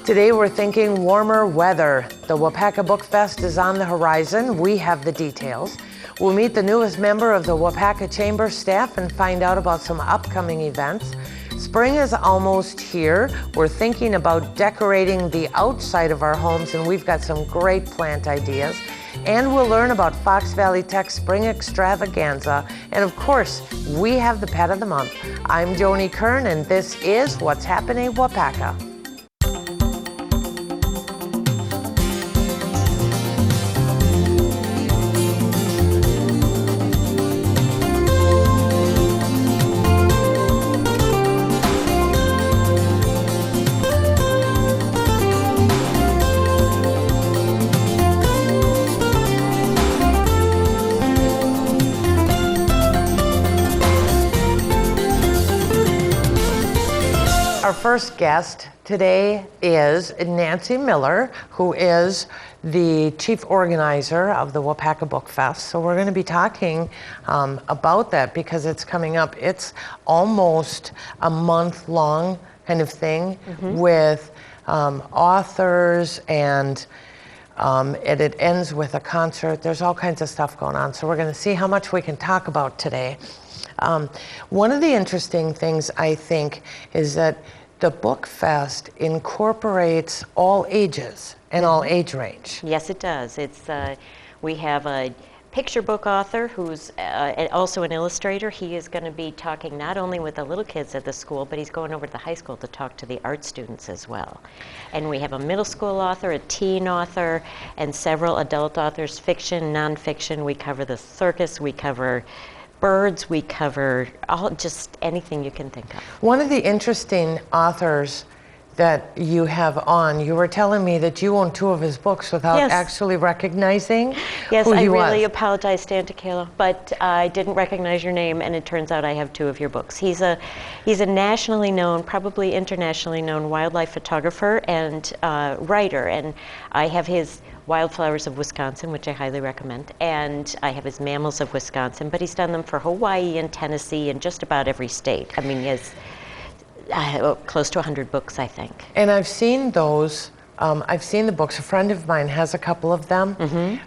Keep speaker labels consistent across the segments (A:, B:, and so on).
A: Today we're thinking warmer weather. The Waupaca Book Fest is on the horizon. We have the details. We'll meet the newest member of the Waupaca Chamber staff and find out about some upcoming events. Spring is almost here. We're thinking about decorating the outside of our homes, and we've got some great plant ideas. And we'll learn about Fox Valley Tech's Spring Extravaganza. And of course, we have the Pet of the Month. I'm Joni Kern, and this is What's Happening Waupaca. Our first guest today is Nancy Miller, who is the chief organizer of the Waupaca Book Fest. So we're going to be talking about that because it's coming up. It's almost a month-long kind of thing with authors, and it ends with a concert. There's all kinds of stuff going on. So we're going to see how much we can talk about today. One of the interesting things, I think, is that the Book Fest incorporates all ages and all age range.
B: Yes, it does. We have a picture book author who's also an illustrator. He is going to be talking not only with the little kids at the school, but he's going over to the high school to talk to the art students as well. And we have a middle school author, a teen author, and several adult authors, fiction, nonfiction. We cover the circus, we cover birds, we cover just anything you can think of. One
A: of the interesting authors that you have on, you were telling me that you own two of his books without actually recognizing
B: Yes,
A: who he was.
B: I really apologize, Stan Tequila, but I didn't recognize your name, and it turns out I have two of your books. He's a nationally known, probably internationally known wildlife photographer and writer, and I have his Wildflowers of Wisconsin, which I highly recommend, and I have his Mammals of Wisconsin, but he's done them for Hawaii and Tennessee and just about every state. I mean, he has close to 100 books, I think.
A: And I've seen those. I've seen the books. A friend of mine has a couple of them.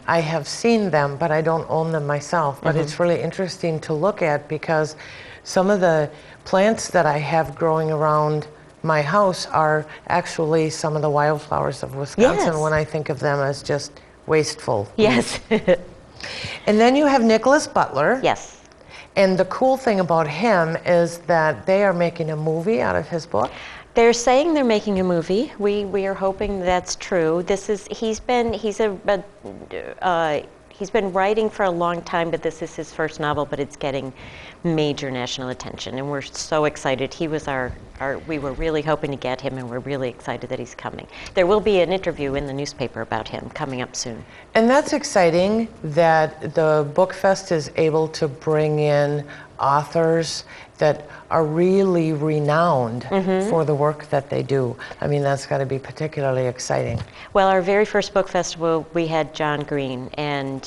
A: I have seen them, but I don't own them myself. But it's really interesting to look at because some of the plants that I have growing around my house are actually some of the wildflowers of Wisconsin when I think of them as just wasteful.
B: Yes.
A: And then you have Nicholas Butler.
B: Yes.
A: And the cool thing about him is that they are making a movie out of his book.
B: They're saying they're making a movie. We are hoping that's true. He's been writing for a long time, but this is his first novel, but it's getting major national attention, and we're so excited. He was we were really hoping to get him, and we're really excited that he's coming. There will be an interview in the newspaper about him coming up soon.
A: And that's exciting that the Book Fest is able to bring in authors that are really renowned for the work that they do. I mean, that's got to be particularly exciting.
B: Well, our very first book festival, we had John Green, and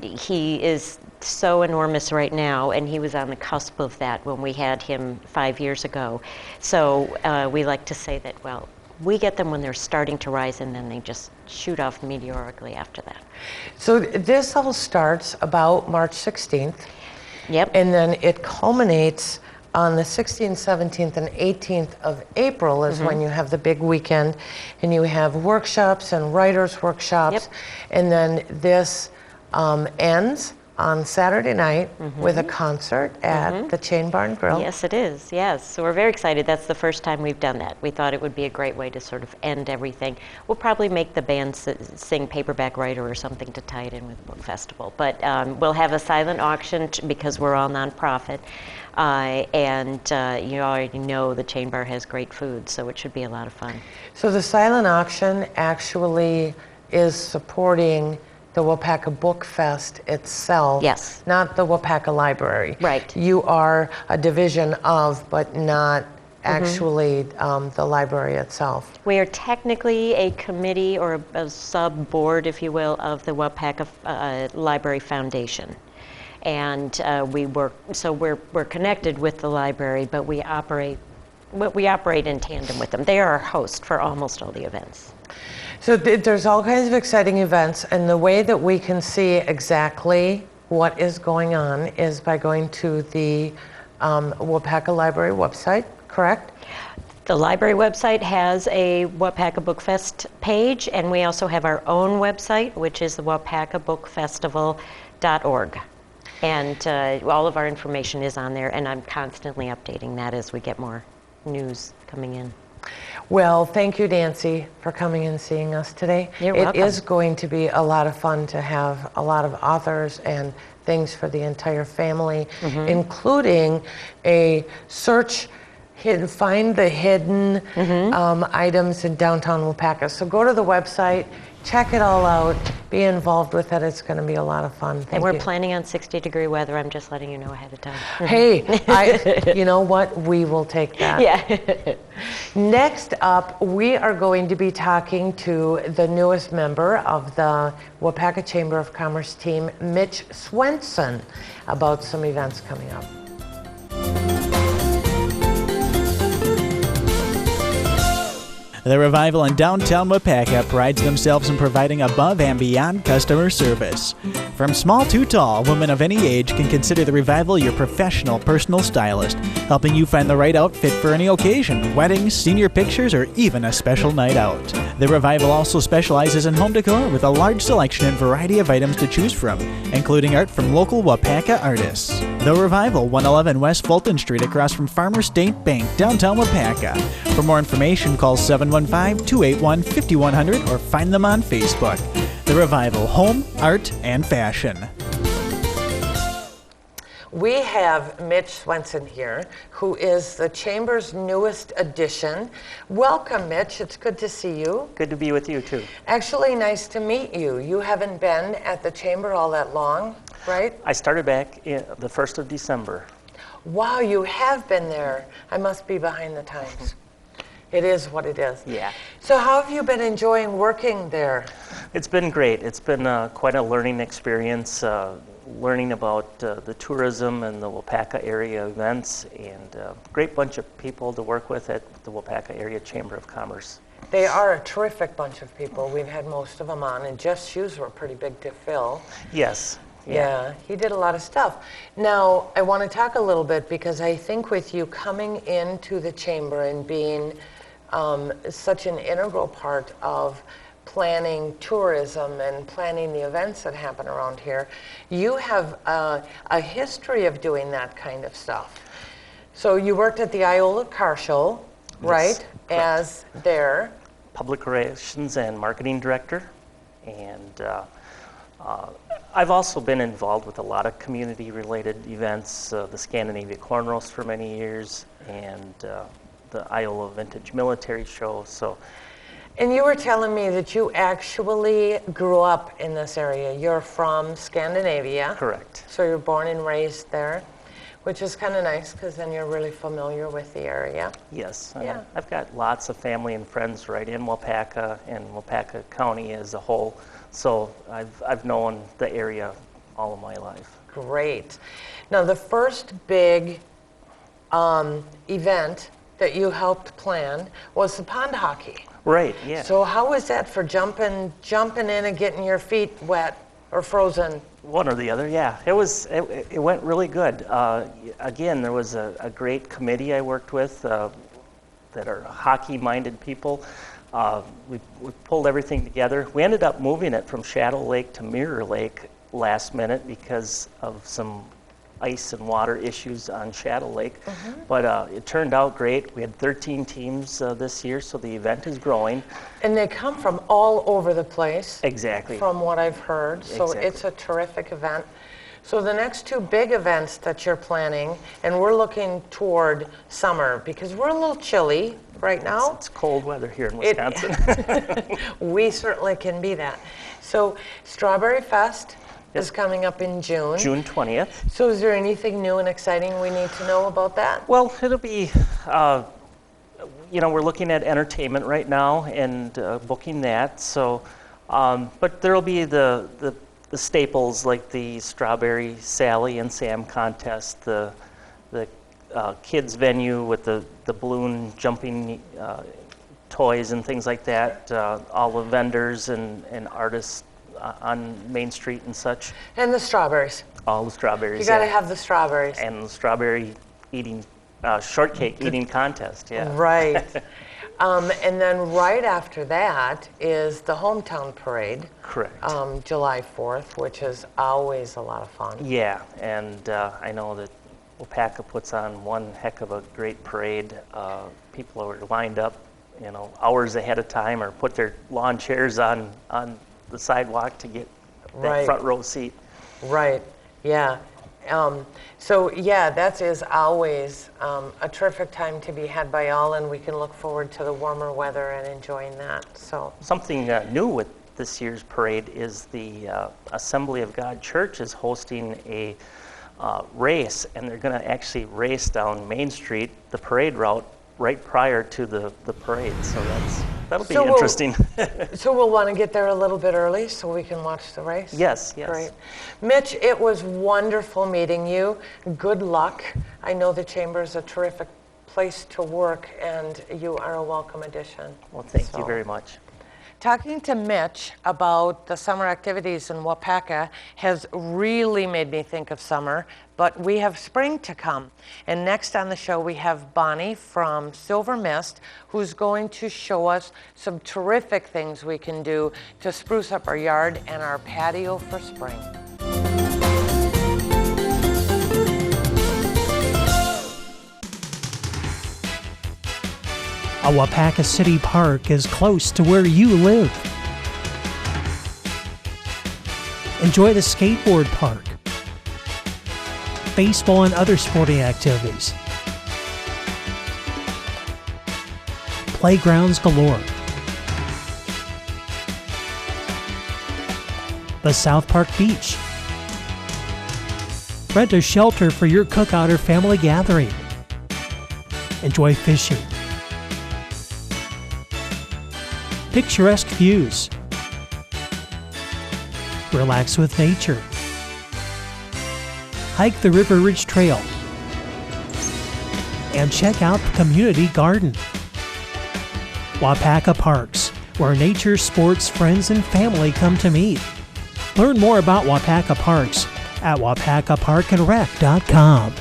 B: he is so enormous right now, and he was on the cusp of that when we had him 5 years ago. So we like to say that, well, we get them when they're starting to rise, and then they just shoot off meteorically after that.
A: So this all starts about March 16th.
B: Yep.
A: And then it culminates on the 16th, 17th, and 18th of April is when you have the big weekend, and you have workshops and writers' workshops. And then this ends on Saturday night with a concert at the Chain Barn Grill.
B: Yes, it is. Yes. So we're very excited. That's the first time we've done that. We thought it would be a great way to sort of end everything. We'll probably make the band sing Paperback Writer or something to tie it in with the book festival. But we'll have a silent auction because we're all nonprofit. You already know the Chain Bar has great food, so it should be a lot of fun.
A: So the silent auction actually is supporting the Waupaca Book Fest itself, not the Waupaca Library.
B: Right.
A: You are a division of, but not actually the library itself.
B: We are technically a committee or a sub-board, if you will, of the Waupaca Library Foundation. And we're connected with the library, but we operate we operate in tandem with them. They are our host for almost all the events.
A: So there's all kinds of exciting events, and the way that we can see exactly what is going on is by going to the Waupaca Library website, correct?
B: The library website has a Waupaca Book Fest page, and we also have our own website, which is the waupacabookfestival.org. And all of our information is on there, and I'm constantly updating that as we get more news coming in.
A: Well, thank you, Nancy, for coming and seeing us today.
B: You're welcome.
A: It is going to be a lot of fun to have a lot of authors and things for the entire family, including a search, find the hidden items in downtown Waupaca. So go to the website, check it all out, be involved with it. It's going to be a lot of fun.
B: And we're planning on 60-degree weather. I'm just letting you know ahead of time.
A: Hey, you know what? We will take that.
B: Yeah.
A: Next up, we are going to be talking to the newest member of the Waupaca Chamber of Commerce team, Mitch Swenson, about some events coming up.
C: The Revival in downtown Waupaca prides themselves in providing above and beyond customer service. From small to tall, women of any age can consider the Revival your professional personal stylist, helping you find the right outfit for any occasion, weddings, senior pictures, or even a special night out. The Revival also specializes in home decor with a large selection and variety of items to choose from, including art from local Waupaca artists. The Revival, 111 West Fulton Street across from Farmer State Bank, downtown Waupaca. For more information, call 715-281-5100 or find them on Facebook. The Revival, home, art, and fashion.
A: We have Mitch Swenson here, who is the Chamber's newest addition. Welcome, Mitch. It's good to see you.
D: Good to be with you, too.
A: Actually, nice to meet you. You haven't been at the Chamber all that long, right?
D: I started back the 1st of December.
A: Wow, you have been there. I must be behind the times. It is what it is.
D: Yeah.
A: So how have you been enjoying working there?
D: It's been great. It's been quite a learning experience, learning about the tourism and the Waupaca area events, and a great bunch of people to work with at the Waupaca Area Chamber of Commerce.
A: They are a terrific bunch of people. We've had most of them on, and Jeff's shoes were pretty big to fill.
D: Yes.
A: Yeah, he did a lot of stuff. Now, I want to talk a little bit because I think with you coming into the Chamber and being such an integral part of planning tourism and planning the events that happen around here, you have a history of doing that kind of stuff. So you worked at the Iola Car Show, right?
D: Yes,
A: as their
D: Public Relations and Marketing Director, and I've also been involved with a lot of community-related events, the Scandinavia Corn Roast for many years, and the Iola Vintage Military Show.
A: And you were telling me that you actually grew up in this area. You're from Scandinavia.
D: Correct.
A: So you're born and raised there, which is kind of nice because then you're really familiar with the area.
D: Yes.
A: Yeah.
D: I've got lots of family and friends right in Waupaca and Waupaca County as a whole. So I've known the area all of my life.
A: Great. Now the first big event that you helped plan was the pond hockey.
D: Right, yeah.
A: So how was that for jumping in and getting your feet wet or frozen?
D: One or the other, yeah. It went really good. Again, there was a great committee I worked with that are hockey-minded people. We pulled everything together. We ended up moving it from Shadow Lake to Mirror Lake last minute because of some ice and water issues on Shadow Lake. But it turned out great. We had 13 teams this year, so the event is growing.
A: And they come from all over the place.
D: Exactly.
A: From what I've heard. So
D: Exactly.
A: It's a terrific event. So the next two big events that you're planning, and we're looking toward summer because we're a little chilly right now.
D: It's cold weather here in Wisconsin.
A: We certainly can be that. So Strawberry Fest is coming up in June.
D: June 20th.
A: So is there anything new and exciting we need to know about that?
D: Well, it'll be, we're looking at entertainment right now and booking that. So, but there'll be the staples like the Strawberry Sally and Sam contest, the kids venue with the balloon jumping toys and things like that. All the vendors and artists on Main Street and such.
A: And the strawberries.
D: All the strawberries.
A: You got to have the strawberries.
D: And the strawberry eating, shortcake eating contest, yeah.
A: Right. And then right after that is the hometown parade.
D: Correct.
A: July 4th, which is always a lot of fun.
D: Yeah, and I know that Waupaca puts on one heck of a great parade. People are lined up, hours ahead of time, or put their lawn chairs on the sidewalk to get that front row seat.
A: Right, yeah. So yeah, that is always a terrific time to be had by all, and we can look forward to the warmer weather and enjoying that. So
D: something new with this year's parade is the Assembly of God Church is hosting a race, and they're going to actually race down Main Street, the parade route, right prior to the parade. So that'll be interesting.
A: So we'll want to get there a little bit early so we can watch the race?
D: Yes.
A: Great. Mitch, it was wonderful meeting you. Good luck. I know the Chamber is a terrific place to work, and you are a welcome addition.
D: Well, thank you very much.
A: Talking to Mitch about the summer activities in Waupaca has really made me think of summer, but we have spring to come. And next on the show, we have Bonnie from Silvermist, who's going to show us some terrific things we can do to spruce up our yard and our patio for spring.
E: A Waupaca City Park is close to where you live. Enjoy the skateboard park, baseball and other sporting activities, playgrounds galore, the South Park Beach, rent a shelter for your cookout or family gathering, enjoy fishing, picturesque views, relax with nature, hike the River Ridge Trail, and check out the community garden. Waupaca Parks, where nature, sports, friends, and family come to meet. Learn more about Waupaca Parks at waupacaparkandrec.com.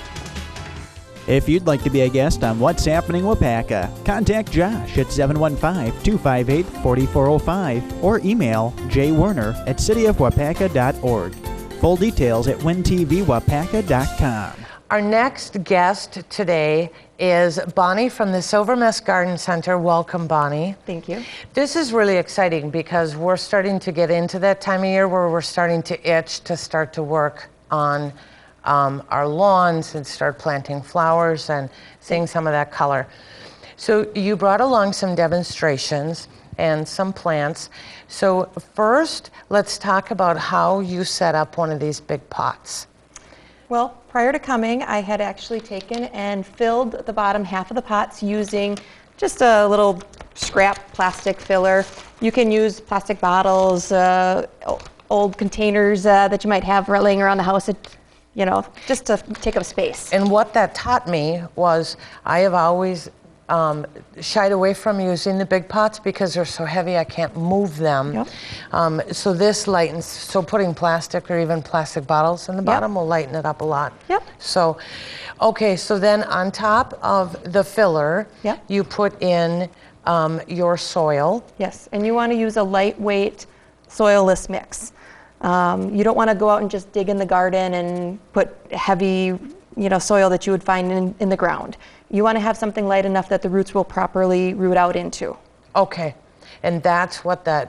C: If you'd like to be a guest on What's Happening Waupaca, contact Josh at 715-258-4405 or email jwerner@cityofwaupaca.org. Full details at wintvwaupaca.com.
A: Our next guest today is Bonnie from the Silvermist Garden Center. Welcome, Bonnie.
F: Thank you.
A: This is really exciting because we're starting to get into that time of year where we're starting to itch to start to work on our lawns and start planting flowers and seeing some of that color. So you brought along some demonstrations and some plants. So first, let's talk about how you set up one of these big pots.
F: Well, prior to coming, I had actually taken and filled the bottom half of the pots using just a little scrap plastic filler. You can use plastic bottles, old containers that you might have laying around the house, just to take up space.
A: And what that taught me was I have always shied away from using the big pots because they're so heavy I can't move them.
F: Yep.
A: So this lightens, so putting plastic or even plastic bottles in the bottom will lighten it up a lot.
F: Yep.
A: So, okay, so then on top of the filler, you put in your soil.
F: Yes, and you want to use a lightweight soilless mix. You don't want to go out and just dig in the garden and put heavy, soil that you would find in the ground. You want to have something light enough that the roots will properly root out into.
A: Okay, and that's what the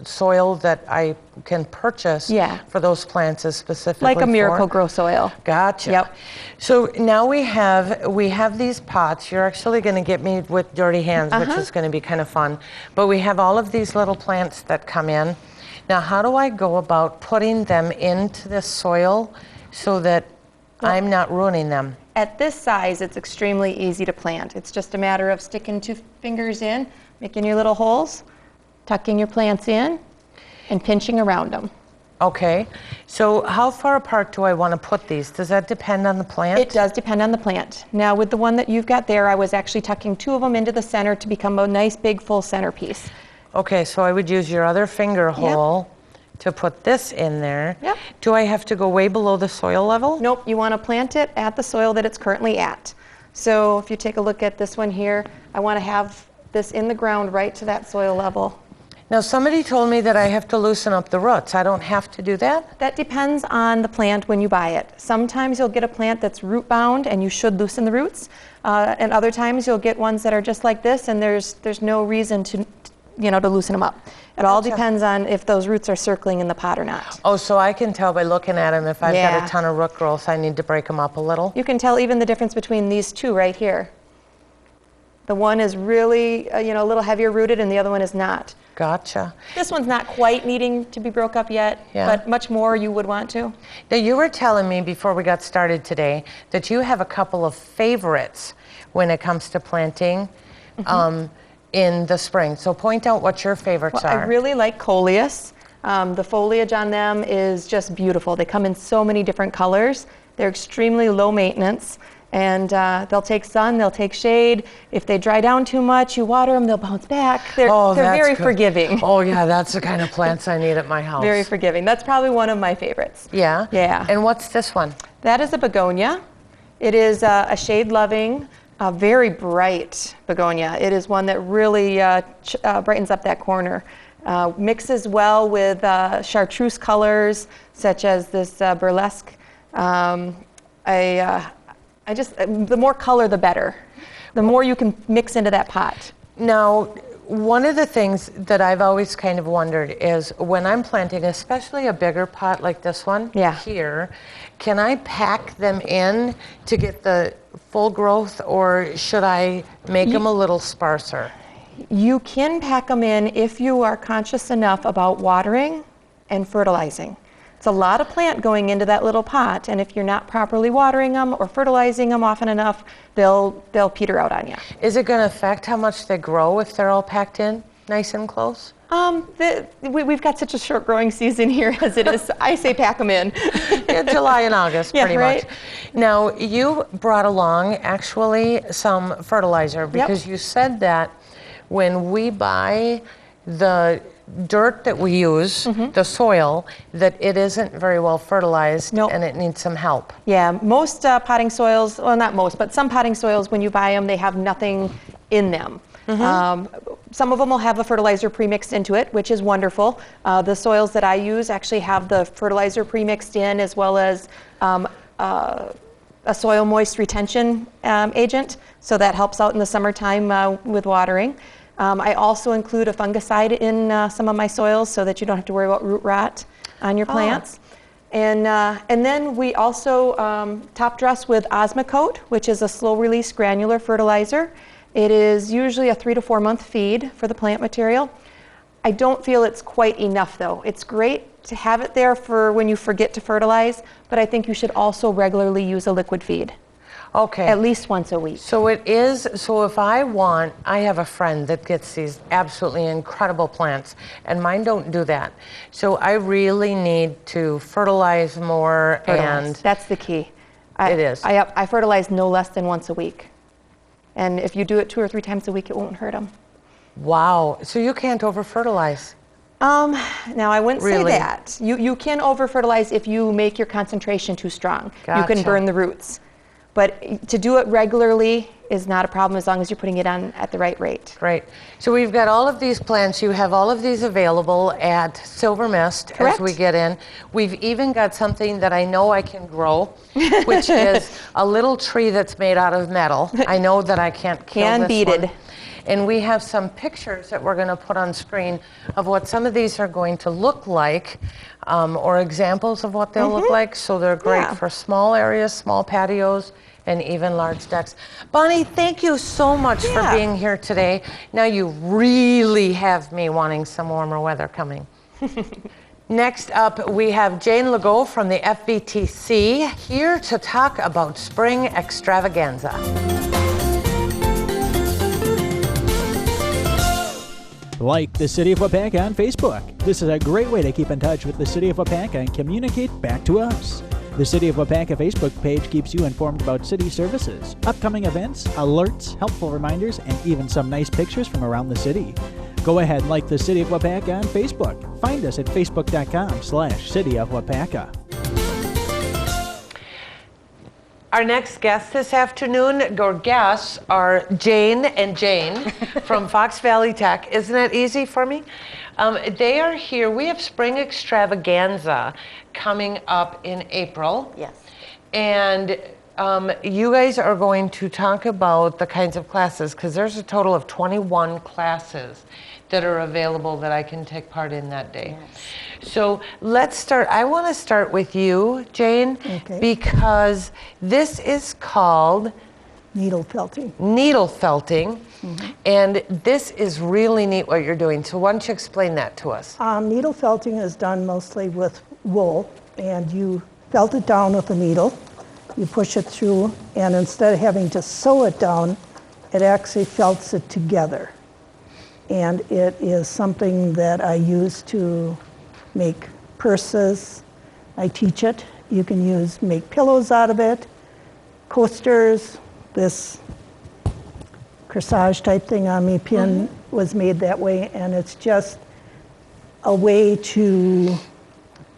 A: soil that I can purchase for those plants is specifically
F: like a Miracle-Gro soil.
A: Gotcha.
F: Yep.
A: So now we have these pots. You're actually going to get me with dirty hands, which is going to be kind of fun. But we have all of these little plants that come in. Now, how do I go about putting them into the soil so that I'm not ruining them?
F: At this size, it's extremely easy to plant. It's just a matter of sticking 2 fingers in, making your little holes, tucking your plants in, and pinching around them.
A: Okay, so how far apart do I want to put these? Does that depend on the plant?
F: It does depend on the plant. Now with the one that you've got there, I was actually tucking 2 of them into the center to become a nice big full centerpiece.
A: Okay, so I would use your other finger hole to put this in there.
F: Yep.
A: Do I have to go way below the soil level?
F: Nope, you want to plant it at the soil that it's currently at. So if you take a look at this one here, I want to have this in the ground right to that soil level.
A: Now somebody told me that I have to loosen up the roots. I don't have to do that?
F: That depends on the plant when you buy it. Sometimes you'll get a plant that's root bound and you should loosen the roots. And other times you'll get ones that are just like this and there's no reason to loosen them up. It all depends on if those roots are circling in the pot or not.
A: Oh, so I can tell by looking at them if I've got a ton of root growth, I need to break them up a little?
F: You can tell even the difference between these two right here. The one is really, a little heavier rooted and the other one is not.
A: Gotcha.
F: This one's not quite needing to be broke up yet, but much more you would want to.
A: Now you were telling me before we got started today that you have a couple of favorites when it comes to planting in the spring. So point out what your favorites are.
F: I really like coleus. The foliage on them is just beautiful. They come in so many different colors. They're extremely low maintenance. And they'll take sun, they'll take shade. If they dry down too much, you water them, they'll bounce back. They're very forgiving.
A: Oh yeah, that's the kind of plants I need at my house.
F: Very forgiving. That's probably one of my favorites.
A: Yeah?
F: Yeah.
A: And what's this one?
F: That is a begonia. It is a shade-loving, very bright begonia. It is one that really brightens up that corner. Mixes well with chartreuse colors, such as this burlesque. The more color, the better. The more you can mix into that pot.
A: Now, one of the things that I've always kind of wondered is when I'm planting, especially a bigger pot like this one here, can I pack them in to get the full growth, or should I make them a little sparser?
F: You can pack them in if you are conscious enough about watering and fertilizing. It's a lot of plant going into that little pot, and if you're not properly watering them or fertilizing them often enough, they'll peter out on you.
A: Is it going to affect how much they grow if they're all packed in nice and close?
F: We've got such a short growing season here as it is. I say pack them in.
A: July and August, pretty much. Now, you brought along actually some fertilizer because you said that when we buy the dirt that we use, the soil, that it isn't very well fertilized and it needs some help.
F: Yeah, most potting soils, well not most, but some potting soils when you buy them, they have nothing in them. Some of them will have a fertilizer premixed into it, which is wonderful. The soils that I use actually have the fertilizer premixed in, as well as a soil moist retention agent, so that helps out in the summertime with watering. I also include a fungicide in some of my soils so that you don't have to worry about root rot on your plants. And then we also top dress with Osmocote, which is a slow release granular fertilizer. It is usually a 3 to 4 month feed for the plant material. I don't feel it's quite enough though. It's great to have it there for when you forget to fertilize, but I think you should also regularly use a liquid feed.
A: Okay.
F: At least once a week.
A: So it is, so if I have a friend that gets these absolutely incredible plants, and mine don't do that. So I really need to fertilize more. And
F: that's the key.
A: It is.
F: I fertilize no less than once a week. And if you do it 2 or 3 times a week, it won't hurt them.
A: Wow. So you can't over fertilize?
F: Now I wouldn't say that. You can over fertilize if you make your concentration too strong.
A: Gotcha.
F: You can burn the roots. But to do it regularly is not a problem as long as you're putting it on at the right rate.
A: Great. So we've got all of these plants. You have all of these available at Silvermist as we get in. We've even got something that I know I can grow, which is a little tree that's made out of metal. I know that I can't kill this one. And we have some pictures that we're going to put on screen of what some of these are going to look like, or examples of what they'll look like. So they're great for small areas, small patios, and even large decks. Bonnie, thank you so much for being here today. Now you really have me wanting some warmer weather coming. Next up, we have Jane Legault from the FVTC here to talk about Spring Extravaganza.
C: Like the City of Waupaca on Facebook. This is a great way to keep in touch with the City of Waupaca and communicate back to us. The City of Waupaca Facebook page keeps you informed about city services, upcoming events, alerts, helpful reminders, and even some nice pictures from around the city. Go ahead and like the City of Waupaca on Facebook. Find us at facebook.com/City of Waupaca.
A: Our next guests this afternoon, or guests, are Jane and Jane from Fox Valley Tech. Isn't that easy for me? They are here. We have Spring Extravaganza coming up in April.
G: Yes.
A: And you guys are going to talk about the kinds of classes, because there's a total of 21 classes that are available that I can take part in that day.
G: Yes.
A: So let's start. I want to start with you, Jane, because this is called
H: needle felting.
A: Needle felting, and this is really neat what you're doing. So why don't you explain that to us?
H: Needle felting is done mostly with wool, and you felt it down with a needle. You push it through, and instead of having to sew it down, it actually felts it together. And it is something that I use to make purses. I teach it. You can make pillows out of it, coasters. This corsage type thing on me pin was made that way, and it's just a way to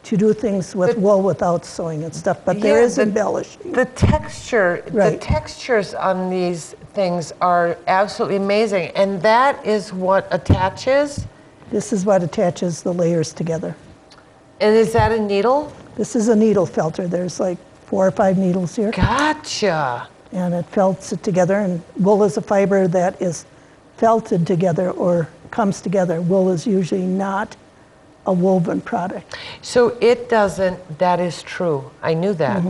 H: do things with wool without sewing and stuff, but there is embellishing.
A: The textures on these things are absolutely amazing, and that is what attaches?
H: This is what attaches the layers together.
A: And is that a needle?
H: This is a needle felter. There's like 4 or 5 needles here.
A: Gotcha.
H: And it felts it together, and wool is a fiber that is felted together or comes together. Wool is usually not a woven product.
A: So it doesn't, that is true. I knew that.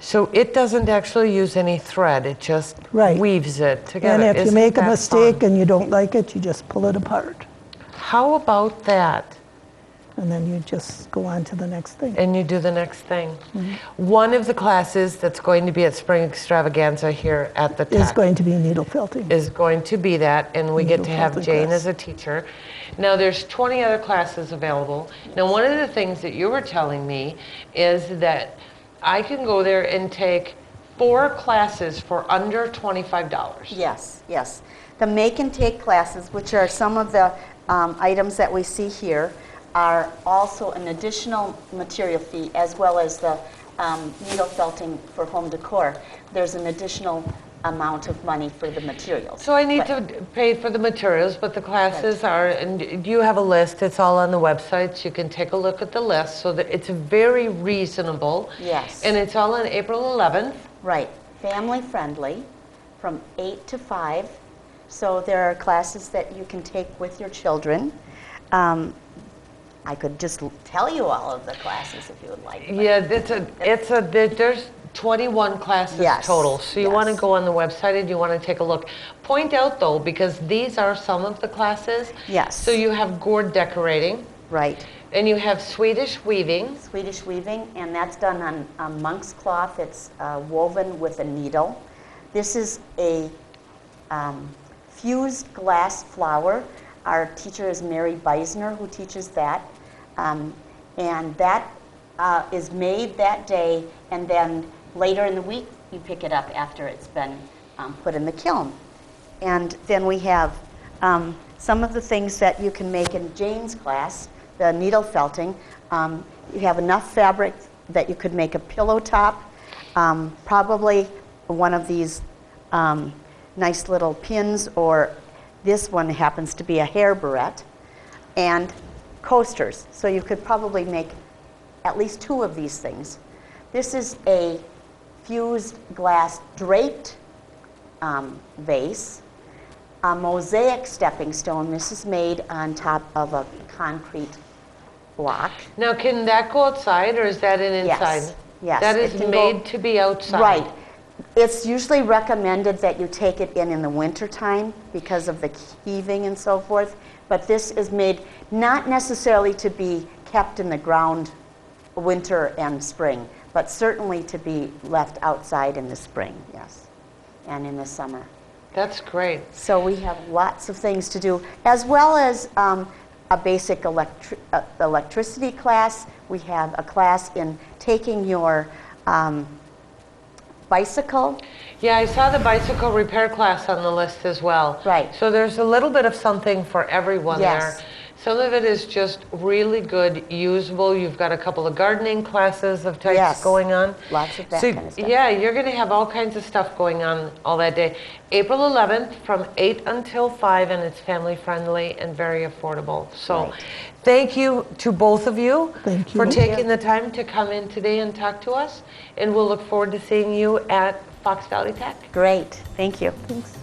A: So it doesn't actually use any thread. It just weaves it together.
H: And if you make a mistake and you don't like it, you just pull it apart.
A: How about that?
H: And then you just go on to the next thing.
A: And you do the next thing. One of the classes that's going to be at Spring Extravaganza here at the Tech
H: is going to be needle felting.
A: Is going to be that, and we get to have Jane
H: class
A: as a teacher. Now there's 20 other classes available. Now one of the things that you were telling me is that I can go there and take 4 classes for under $25.
G: Yes, yes. The make and take classes, which are some of the items that we see here, are also an additional material fee, as well as the needle felting for home decor. There's an additional amount of money for the materials.
A: So I need to pay for the materials, but the classes are, and you have a list, it's all on the website, so you can take a look at the list, so that it's very reasonable.
G: Yes.
A: And it's all on April 11th.
G: Right. Family friendly, from 8 to 5. So there are classes that you can take with your children. I could just tell you all of the classes if you would like.
A: Yeah, there's 21 classes total. So you want to go on the website and you want to take a look. Point out though, because these are some of the classes.
G: Yes.
A: So you have gourd decorating.
G: Right.
A: And you have Swedish weaving.
G: Swedish weaving, and that's done on monk's cloth. It's woven with a needle. This is a fused glass flower. Our teacher is Mary Beisner, who teaches that. And that is made that day, and then later in the week, you pick it up after it's been put in the kiln. And then we have some of the things that you can make in Jane's class, the needle felting. You have enough fabric that you could make a pillow top, probably one of these nice little pins, or this one happens to be a hair barrette, and coasters. So you could probably make at least 2 of these things. This is a fused glass draped vase, a mosaic stepping stone. This is made on top of a concrete block.
A: Now, can that go outside, or is that an inside?
G: Yes. Yes.
A: That is made to be outside.
G: Right. It's usually recommended that you take it in the winter time because of the heaving and so forth. But this is made not necessarily to be kept in the ground winter and spring, but certainly to be left outside in the spring, yes, and in the summer.
A: That's great.
G: So we have lots of things to do, as well as a basic electricity class. We have a class in taking your bicycle.
A: Yeah, I saw the bicycle repair class on the list as well.
G: Right.
A: So there's a little bit of something for everyone
G: Yes.
A: there. Some of it is just really good, usable. You've got a couple of gardening classes of types
G: Yes.
A: going on.
G: Lots of that
A: So,
G: kind of stuff.
A: yeah, you're going to have all kinds of stuff going on all that day. April 11th from 8 until 5, and it's family friendly and very affordable. So
G: Right.
A: thank you to both of you
H: Thank you.
A: for
H: Thank
A: taking the time to come in today and talk to us. And we'll look forward to seeing you at Fox Valley Tech.
G: Great, thank you.
H: Thanks.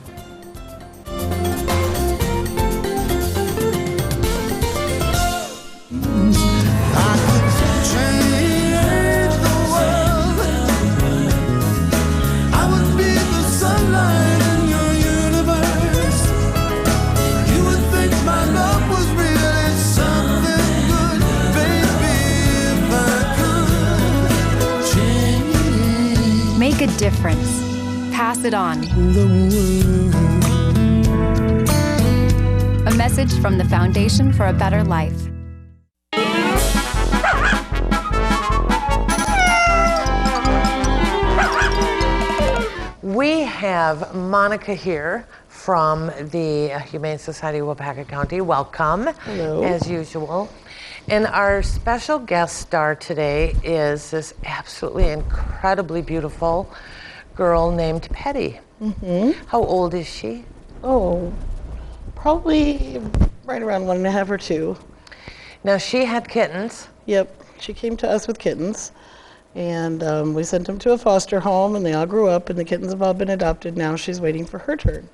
I: Make a difference. Pass it on. A message from the Foundation for a Better Life.
A: We have Monica here from the Humane Society of Waupaca County. Welcome,
H: Hello.
A: as usual. And our special guest star today is this absolutely incredibly beautiful girl named Petty. How old is she?
J: Oh, probably right around 1.5 or 2.
A: Now, she had kittens.
J: Yep, she came to us with kittens, and we sent them to a foster home, and they all grew up, and the kittens have all been adopted. Now she's waiting for her turn.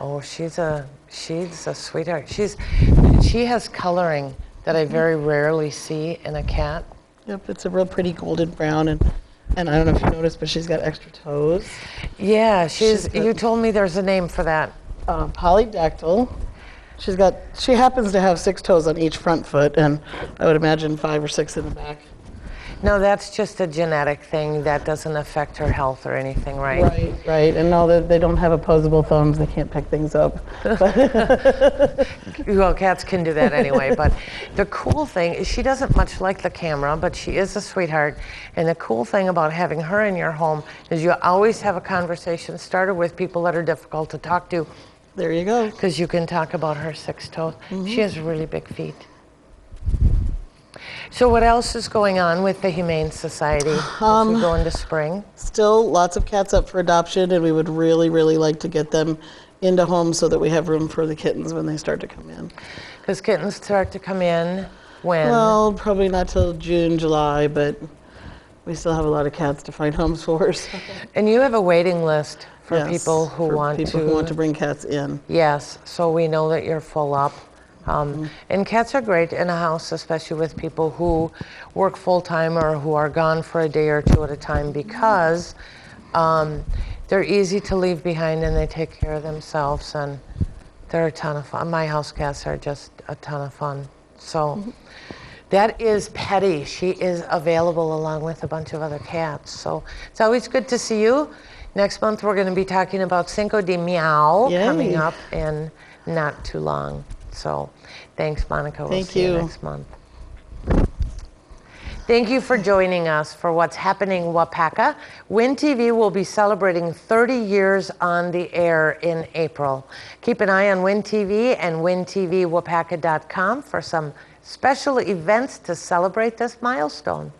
A: Oh, she's a sweetheart. She has coloring that I very rarely see in a cat.
J: Yep, it's a real pretty golden brown, and I don't know if you noticed, but she's got extra toes.
A: Yeah,
J: She's got-
A: you told me there's a name for that.
J: Polydactyl. She happens to have 6 toes on each front foot, and I would imagine 5 or 6 in the back.
A: No, that's just a genetic thing. That doesn't affect her health or anything, right?
J: Right, right. And no, they don't have opposable thumbs. They can't pick things up.
A: Well, cats can do that anyway. But the cool thing is she doesn't much like the camera, but she is a sweetheart. And the cool thing about having her in your home is you always have a conversation started with people that are difficult to talk to,
J: There you go.
A: because you can talk about her 6 toes. She has really big feet. So what else is going on with the Humane Society as we go into spring?
J: Still lots of cats up for adoption, and we would really, really like to get them into homes so that we have room for the kittens when they start to come in.
A: Because kittens start to come in when?
J: Well, probably not till June, July, but we still have a lot of cats to find homes for. So.
A: And you have a waiting list for
J: Yes,
A: people who
J: for
A: want
J: people
A: to.
J: who want to bring cats in.
A: Yes, so we know that you're full up. And cats are great in a house, especially with people who work full-time or who are gone for a day or 2 at a time, because they're easy to leave behind and they take care of themselves, and they're a ton of fun. My house cats are just a ton of fun. So that is Petty. She is available along with a bunch of other cats. So it's always good to see you. Next month we're going to be talking about Cinco de Meow
J: Yay.
A: coming up in not too long. So thanks, Monica. We'll
J: Thank
A: see you
J: you.
A: next month. Thank you for joining us for What's Happening Waupaca. Win TV will be celebrating 30 years on the air in April. Keep an eye on Win TV and wintvwaupaca.com for some special events to celebrate this milestone.